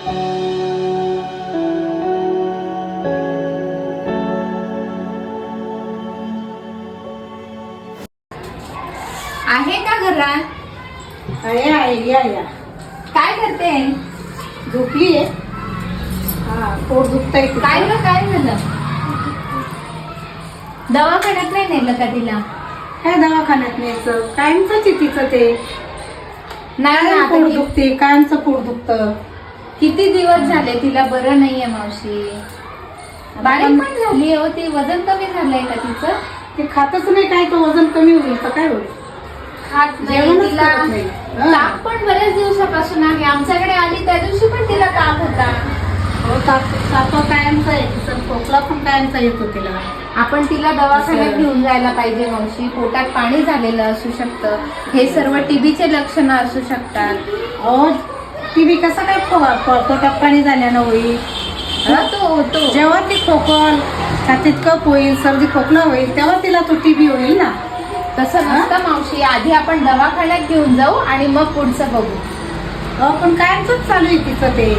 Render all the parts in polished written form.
आहे का घरात? आहे आहे, या या. काय करते? झोपली आहे. हा, पोट दुखतंय. काय ग, काय झालं? दवाखान्यात नाही नेलं का तिला? काय दवाखान्यात न्यायचं? कायमच आहे तिचं ते. नाही ना, पोट आता दुखते, कायमचं पोट दुखतं. किती दिवस झाले तिला बरं नाहीये मावशी. बारीक पण झाली हो ती. वजन कमी झालंय का तिचं? ते खातच नाही काय, तर वजन कमी होईल तर काय होईल? खात नाही जेवणच तिला. करत नाही. हा. ताप पण बऱ्याच दिवसापासून आहे. आमच्याकडे आली त्या दिवशी पण तिला ताप होता. हो, ताप कायमचा आहे तिचा. खोकला पण कायमचा येतो तिला. आपण तिला दवाखान्यात घेऊन जायला पाहिजे मावशी. पोटात पाणी झालेलं असू शकतं. हे सर्व टीबीचे लक्षणं असू शकतात. अहो, टीबी कसं काय पोटात पाणी झाल्यानं होईल? होतो. जेव्हा ती खोकल, छातीत कप होईल, सर्दी खोकला होईल, तेव्हा तिला तो टीबी होईल ना. तसं नसतं मावशी. आधी आपण दवाखान्यात घेऊन जाऊ आणि मग पुढचं बघू. अहो, पण कायमच चालू आहे तिचं ते.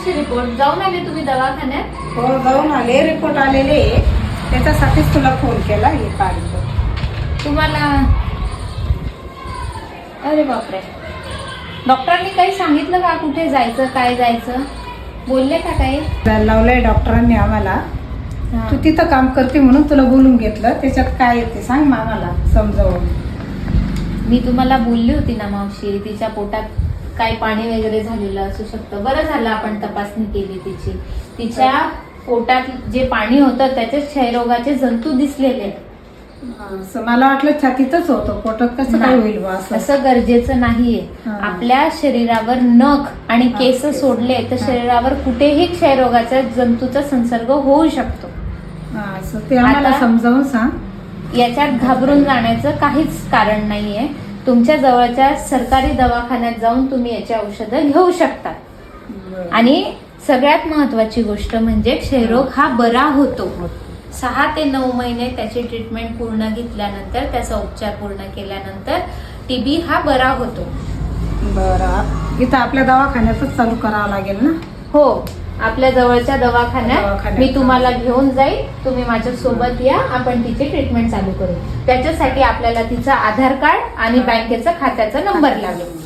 रिपोर्ट जाऊन आले तुम्ही दवाखान्यात? हो, जाऊन आले. रिपोर्ट आलेले. त्याच्यासाठीच तुला फोन केला. हे काढतो तुम्हाला. अरे बापरे. डॉक्टरांनी काही सांगितलं का कुठे जायचं, काय जायचं? बोलले का काही? लावलंय डॉक्टरांनी आम्हाला. तू तिथं काम करते म्हणून तुला बोलून घेतलं. त्याच्यात काय येते सांग आम्हाला समजावून. मी तुम्हाला बोलली होती ना मावशी, तिच्या पोटात काही पाणी वगैरे झालेलं असू शकतं. बरं झालं आपण तपासणी केली तिची. तिच्या पोटात जे पाणी होतं त्याच्यात क्षयरोगाचे जंतू दिसलेले. मला वाटलं छातीतच होतं, पोटात कसं काय होईल बा? असं गरजेचं नाहीये. आपल्या शरीरावर नख आणि केस सोडले तर शरीरावर कुठेही क्षयरोगाच्या जंतूचा संसर्ग होऊ शकतो. ते आम्हाला समजावून सांग. याच्यात घाबरून जाण्याचं काहीच कारण नाहीये. तुमच्या जवळच्या सरकारी दवाखान्यात जाऊन तुम्ही याची औषधं घेऊ शकता. आणि सगळ्यात महत्वाची गोष्ट म्हणजे क्षयरोग हा बरा होतो. 6 ते 9 महिने त्याची ट्रीटमेंट पूर्ण घेतल्यानंतर, त्याचा उपचार पूर्ण केल्यानंतर टीबी हा बरा होतो. बरं, इथं आपल्या दवाखान्यातच चालू करावं लागेल ना? हो, आपल्या जवळच्या दवाखान्यात मी तुम्हाला घेऊन जाईल. तुम्ही माझ्या सोबत या, आपण तिची ट्रीटमेंट चालू करू. त्याच्यासाठी आपल्याला तिचा आधार कार्ड आणि बँकेचा खात्याचा नंबर लागेल.